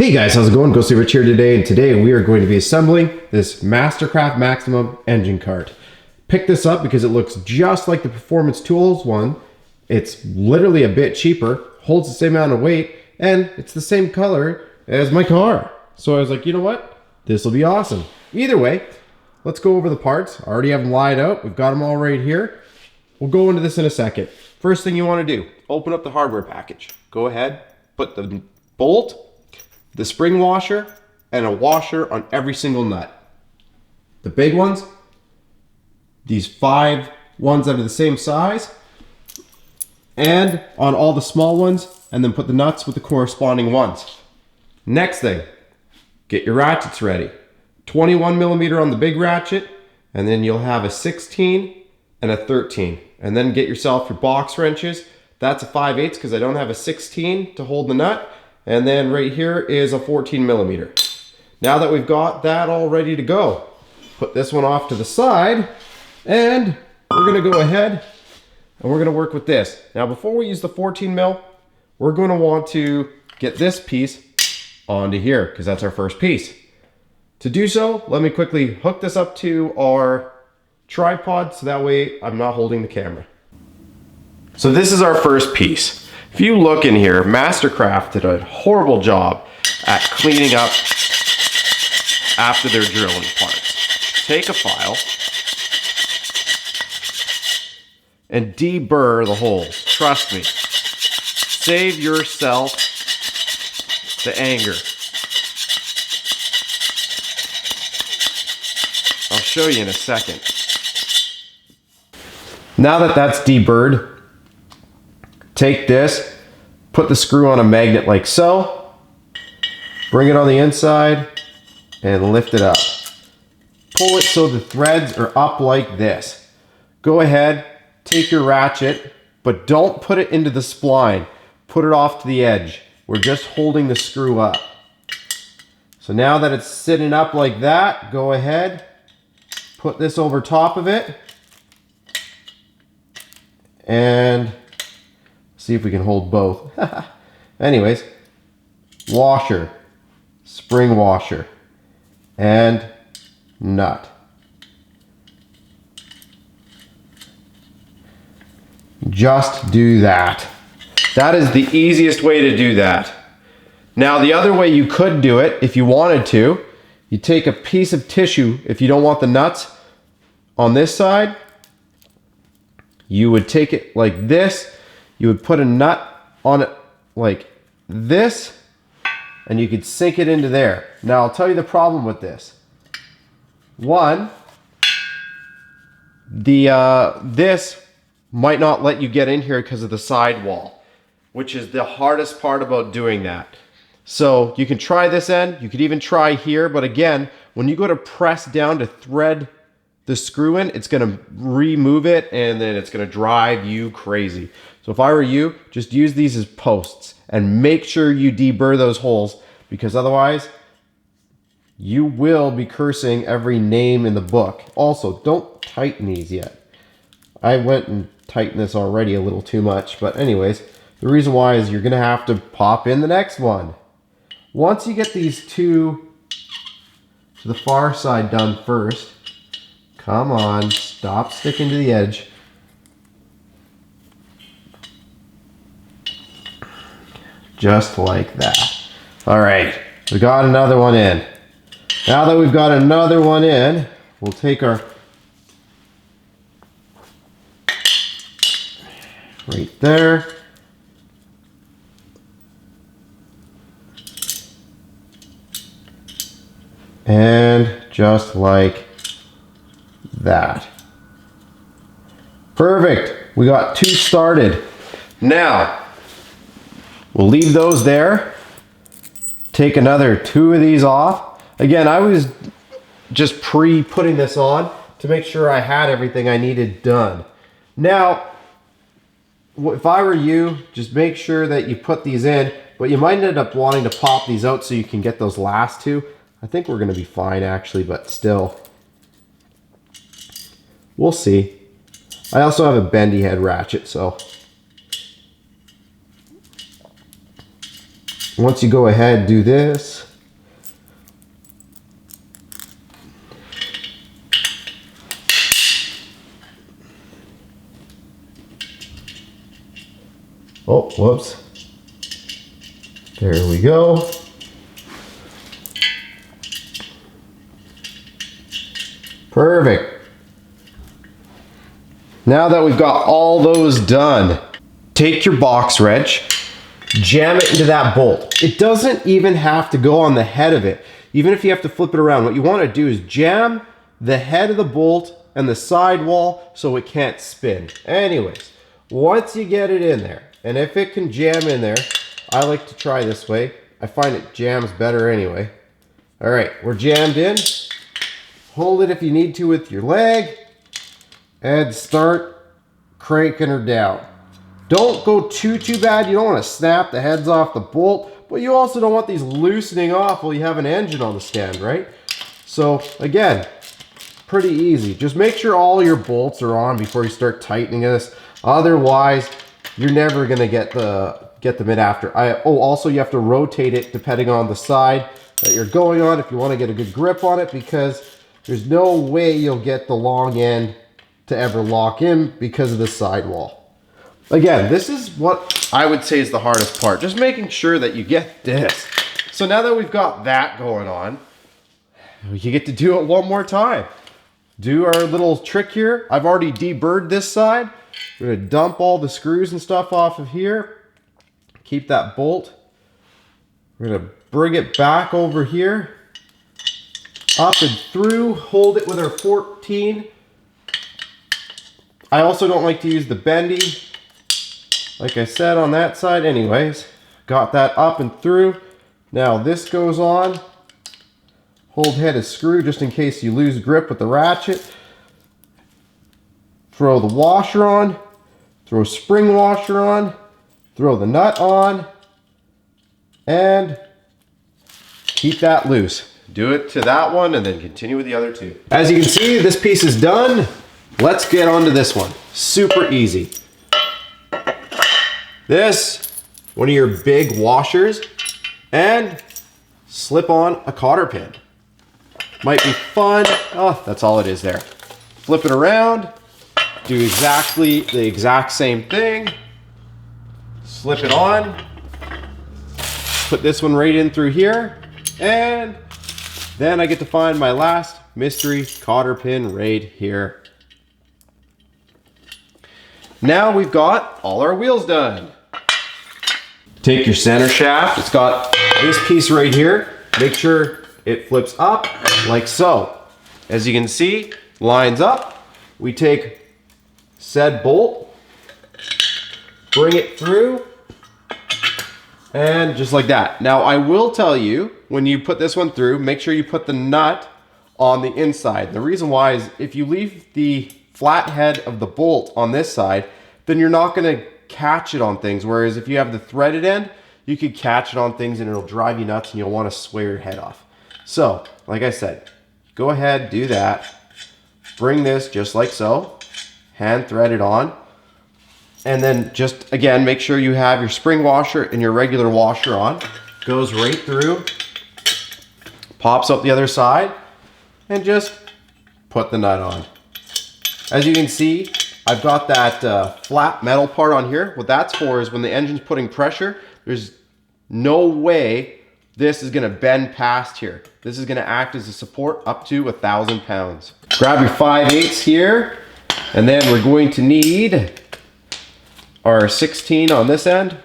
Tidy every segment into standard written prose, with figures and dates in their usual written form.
Hey guys, how's it going? Ghostly Rich here today, and today we are going to be assembling this Mastercraft Maximum engine cart. Picked this up because it looks just like the Performance Tools one. It's literally a bit cheaper, holds the same amount of weight, and it's the same color as my car. So I was like, you know what? This will be awesome. Either way, let's go over the parts. I already have them lined out. We've got them all right here. We'll go into this in a second. First thing you want to do, open up the hardware package. Go ahead, put the bolt, the spring washer, and a washer on every single nut. The big ones, these 5 ones that are the same size, and on all the small ones, and then put the nuts with the corresponding ones. Next thing, get your ratchets ready. 21 millimeter on the big ratchet, and then you'll have a 16 and a 13. And then get yourself your box wrenches. That's a 5/8 because I don't have a 16 to hold the nut. And then right here is a 14 millimeter. Now that we've got that all ready to go, put this one off to the side, and we're gonna go ahead and we're gonna work with this. Now before we use the 14 mil, we're gonna want to get this piece onto here because that's our first piece. To do so, let me quickly hook this up to our tripod so that way I'm not holding the camera. So this is our first piece. If you look in here, Mastercraft did a horrible job at cleaning up after their drilling parts. Take a file and deburr the holes. Trust me. Save yourself the anger. I'll show you in a second. Now that that's deburred, take this, put the screw on a magnet like so, bring it on the inside, and lift it up. Pull it so the threads are up like this. Go ahead, take your ratchet, but don't put it into the spline. Put it off to the edge. We're just holding the screw up. So now that it's sitting up like that, go ahead, put this over top of it, and see if we can hold both. Anyways, washer, spring washer, and nut. Just do that. That is the easiest way to do that. Now the other way you could do it, if you wanted to, you take a piece of tissue, if you don't want the nuts on this side, you would take it like this, you would put a nut on it like this, and you could sink it into there. Now I'll tell you the problem with this. One, this might not let you get in here because of the side wall, which is the hardest part about doing that. So you can try this end, you could even try here, but again, when you go to press down to thread the screw in, it's gonna remove it and then it's gonna drive you crazy. So if I were you, just use these as posts and make sure you deburr those holes, because otherwise you will be cursing every name in the book. Also, don't tighten these yet. I went and tightened this already a little too much, but anyways, the reason why is you're gonna have to pop in the next one. Once you get these two to the far side done first, come on, stop sticking to the edge. Just like that. All right, we got another one in. Now that we've got another one in, we'll take our, right there. And just like that. Perfect. We got 2 started. Now, we'll leave those there. Take another 2 of these off. Again, I was just putting this on to make sure I had everything I needed done. Now, if I were you, just make sure that you put these in, but you might end up wanting to pop these out so you can get those last 2. I think we're gonna be fine actually, but still. We'll see. I also have a bendy head ratchet, so once you go ahead, do this. Oh, whoops. There we go. Perfect. Now that we've got all those done, take your box wrench, jam it into that bolt. It doesn't even have to go on the head of it. Even if you have to flip it around, what you want to do is jam the head of the bolt and the sidewall so it can't spin. Anyways, once you get it in there, and if it can jam in there, I like to try this way. I find it jams better anyway. All right, we're jammed in. Hold it if you need to with your leg and start cranking her down. Don't go too bad. You don't want to snap the heads off the bolt, but you also don't want these loosening off while you have an engine on the stand, right? So again, pretty easy. Just make sure all your bolts are on before you start tightening this. Otherwise, you're never gonna get them in after. Also you have to rotate it depending on the side that you're going on if you want to get a good grip on it, because there's no way you'll get the long end to ever lock in because of the sidewall. Again, this is what I would say is the hardest part, just making sure that you get this. So now that we've got that going on, you get to do it one more time. Do our little trick here. I've already deburred this side. We're gonna dump all the screws and stuff off of here. Keep that bolt. We're gonna bring it back over here, up and through, hold it with our 14. I also don't like to use the bendy, like I said on that side. Anyways, got that up and through. Now this goes on. Hold head of screw just in case you lose grip with the ratchet. Throw the washer on, throw spring washer on, throw the nut on, and keep that loose. Do it to that one and then continue with the other two. As you can see, this piece is done. Let's get on to this one. Super easy. This, one of your big washers, and slip on a cotter pin. Might be fun. Oh, that's all it is there. Flip it around, do exactly the exact same thing. Slip it on, put this one right in through here, and then I get to find my last mystery cotter pin right here. Now we've got all our wheels done. Take your center shaft, it's got this piece right here. Make sure it flips up like so. As you can see, lines up. We take said bolt, bring it through, and just like that. Now I will tell you, when you put this one through, make sure you put the nut on the inside. The reason why is if you leave the flat head of the bolt on this side, then you're not gonna catch it on things. Whereas if you have the threaded end, you could catch it on things and it'll drive you nuts and you'll wanna swear your head off. So, like I said, go ahead, do that. Bring this just like so, hand thread it on. And then just, again, make sure you have your spring washer and your regular washer on. Goes right through, pops up the other side, and just put the nut on. As you can see, I've got that flat metal part on here. What that's for is when the engine's putting pressure, there's no way this is gonna bend past here. This is gonna act as a support up to 1,000 pounds. Grab your 5/8 here, and then we're going to need our 16 on this end.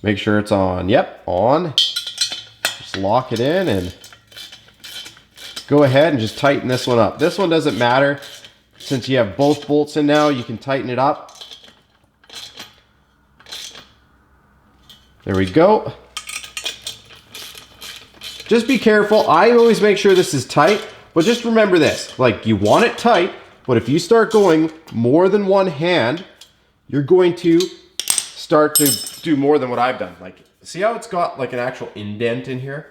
Make sure it's on. Yep, on. Just lock it in and go ahead and just tighten this one up. This one doesn't matter. Since you have both bolts in now, you can tighten it up. There we go. Just be careful. I always make sure this is tight, but just remember this, like you want it tight, but if you start going more than one hand, you're going to start to do more than what I've done. Like, see how it's got like an actual indent in here,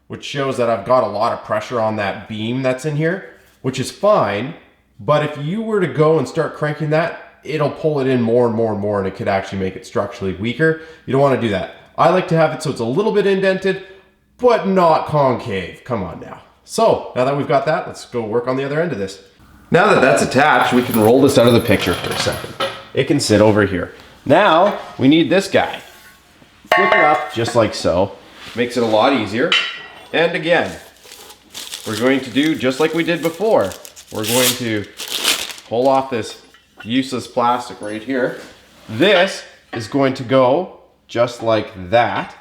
which shows that I've got a lot of pressure on that beam that's in here, which is fine. But if you were to go and start cranking that, it'll pull it in more and more and more, and it could actually make it structurally weaker. You don't want to do that. I like to have it so it's a little bit indented, but not concave. Come on now. So now that we've got that, let's go work on the other end of this. Now that that's attached, we can roll this out of the picture for a second. It can sit over here. Now we need this guy. Flip it up just like so. Makes it a lot easier. And again, we're going to do just like we did before. We're going to pull off this useless plastic right here. This is going to go just like that.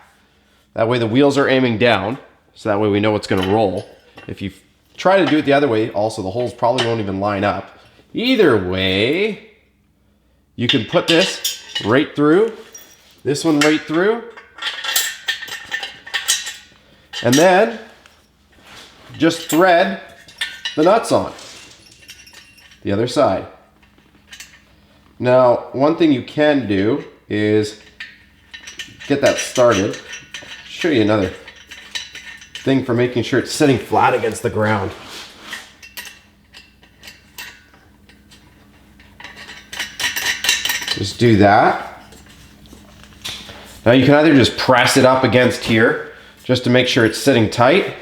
That way the wheels are aiming down, so that way we know it's going to roll. If you try to do it the other way, also the holes probably won't even line up. Either way, you can put this right through, this one right through, and then just thread the nuts on the other side. Now, one thing you can do is get that started. Show you another thing for making sure it's sitting flat against the ground. Just do that. Now you can either just press it up against here just to make sure it's sitting tight,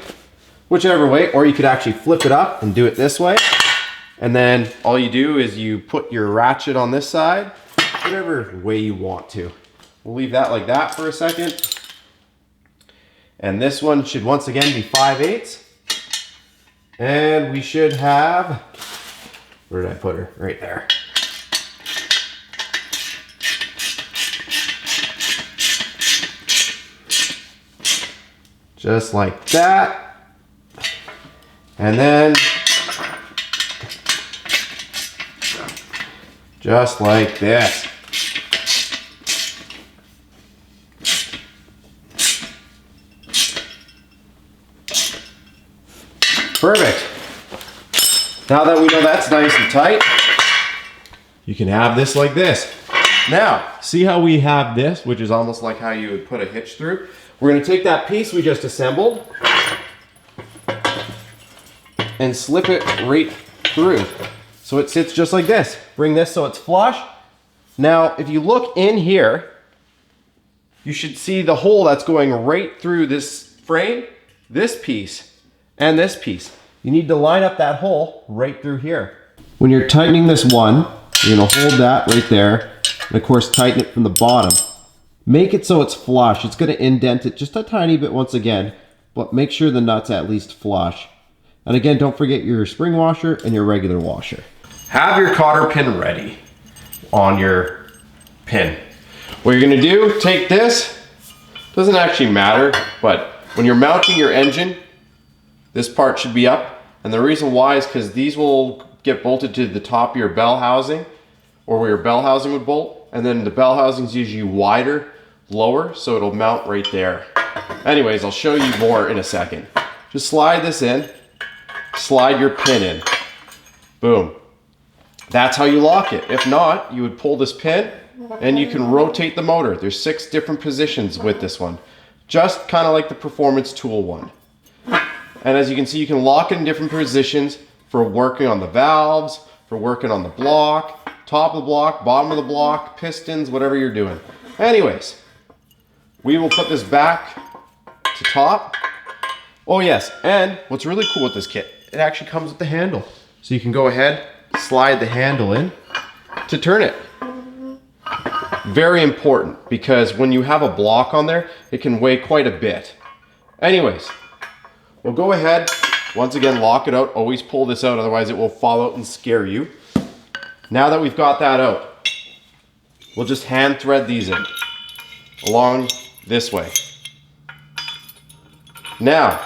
whichever way, or you could actually flip it up and do it this way. And then all you do is you put your ratchet on this side, whatever way you want to. We'll leave that like that for a second. And this one should once again be 5/8. And we should have, where did I put her? Right there. Just like that. And then just like this. Perfect. Now that we know that's nice and tight, you can have this like this. Now, see how we have this, which is almost like how you would put a hitch through? We're going to take that piece we just assembled and slip it right through. So it sits just like this. Bring this so it's flush. Now, if you look in here, you should see the hole that's going right through this frame, this piece, and this piece. You need to line up that hole right through here. When you're tightening this one, you're gonna hold that right there, and of course tighten it from the bottom. Make it so it's flush. It's gonna indent it just a tiny bit once again, but make sure the nut's at least flush. And again, don't forget your spring washer and your regular washer. Have your cotter pin ready on your pin. What you're gonna do, take this, doesn't actually matter, but when you're mounting your engine, this part should be up. And the reason why is because these will get bolted to the top of your bell housing, or where your bell housing would bolt. And then the bell housing is usually wider, lower, so it'll mount right there. Anyways, I'll show you more in a second. Just slide this in, slide your pin in. Boom. That's how you lock it. If not, you would pull this pin and you can rotate the motor. There's 6 different positions with this one. Just kind of like the Performance Tool one. And as you can see, you can lock it in different positions for working on the valves, for working on the block, top of the block, bottom of the block, pistons, whatever you're doing. Anyways, we will put this back to top. Oh yes, and what's really cool with this kit, it actually comes with the handle. So you can go ahead, slide the handle in to turn it. Very important, because when you have a block on there, it can weigh quite a bit. Anyways, we'll go ahead, once again, lock it out. Always pull this out, otherwise it will fall out and scare you. Now that we've got that out, we'll just hand thread these in along this way. Now,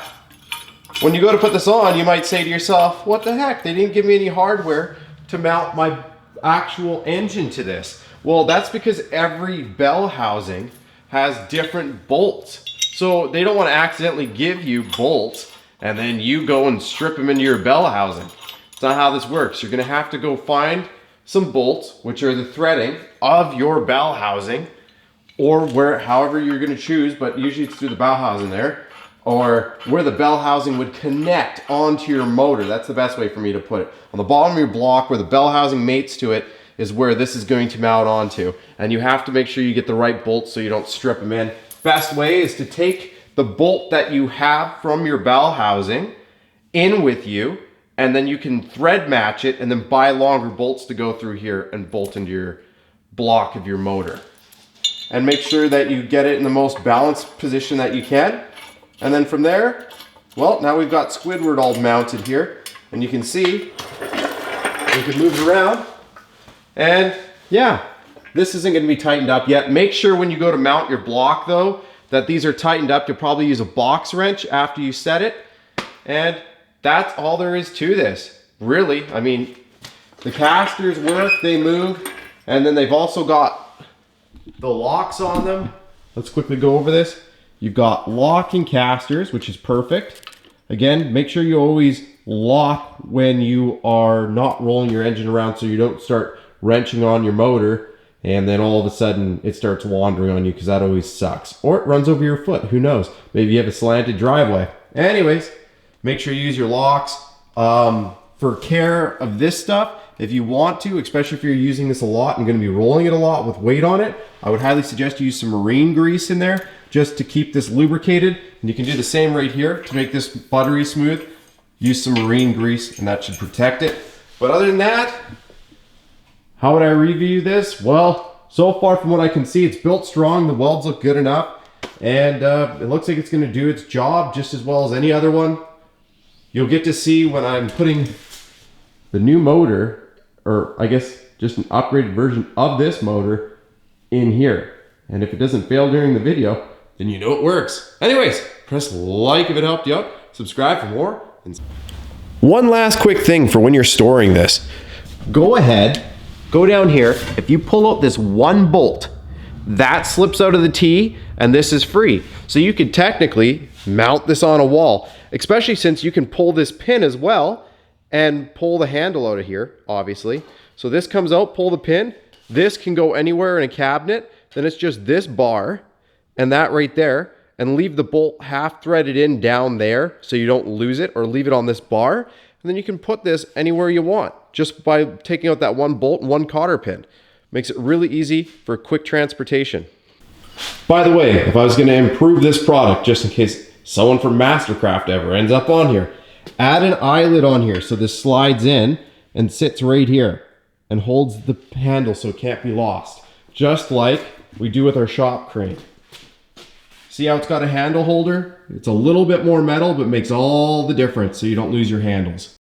when you go to put this on, you might say to yourself, what the heck? They didn't give me any hardware to mount my actual engine to this. Well, that's because every bell housing has different bolts. So they don't want to accidentally give you bolts and then you go and strip them into your bell housing. It's not how this works. You're going to have to go find some bolts, which are the threading of your bell housing, or however you're going to choose, but usually it's through the bell housing there, or where the bell housing would connect onto your motor. That's the best way for me to put it. On the bottom of your block, where the bell housing mates to it, is where this is going to mount onto. And you have to make sure you get the right bolts so you don't strip them in best way is to take the bolt that you have from your bell housing in with you, and then you can thread match it and then buy longer bolts to go through here and bolt into your block of your motor. And make sure that you get it in the most balanced position that you can. And then from there, well, now we've got Squidward all mounted here, and you can see we can move it around. And yeah, this isn't going to be tightened up yet. Make sure when you go to mount your block though, that these are tightened up. You'll probably use a box wrench after you set it. And that's all there is to this, really. I mean, the casters work, they move, and then they've also got the locks on them. Let's quickly go over this. You've got locking casters, which is perfect. Again, make sure you always lock when you are not rolling your engine around so you don't start wrenching on your motor and then all of a sudden it starts wandering on you, because that always sucks. Or it runs over your foot, who knows? Maybe you have a slanted driveway. Anyways, make sure you use your locks. For care of this stuff, if you want to, especially if you're using this a lot and going to be rolling it a lot with weight on it, I would highly suggest you use some marine grease in there just to keep this lubricated. And you can do the same right here to make this buttery smooth. Use some marine grease and that should protect it. But other than that, how would I review this? Well, so far from what I can see, it's built strong. The welds look good enough. And it looks like it's going to do its job just as well as any other one. You'll get to see when I'm putting the new motor, or I guess just an upgraded version of this motor, in here. And if it doesn't fail during the video, then you know it works. Anyways, press like if it helped you out. Subscribe for more. One last quick thing for when you're storing this. Go ahead, go down here. If you pull out this one bolt, that slips out of the T and this is free. So you could technically mount this on a wall, especially since you can pull this pin as well and pull the handle out of here, obviously. So this comes out, pull the pin. This can go anywhere in a cabinet. Then it's just this bar and that right there, and leave the bolt half threaded in down there so you don't lose it, or leave it on this bar. And then you can put this anywhere you want just by taking out that one bolt and one cotter pin. Makes it really easy for quick transportation. By the way, if I was going to improve this product, just in case someone from Mastercraft ever ends up on here, add an eyelet on here so this slides in and sits right here and holds the handle so it can't be lost, just like we do with our shop crane. See how it's got a handle holder? It's a little bit more metal, but makes all the difference so you don't lose your handles.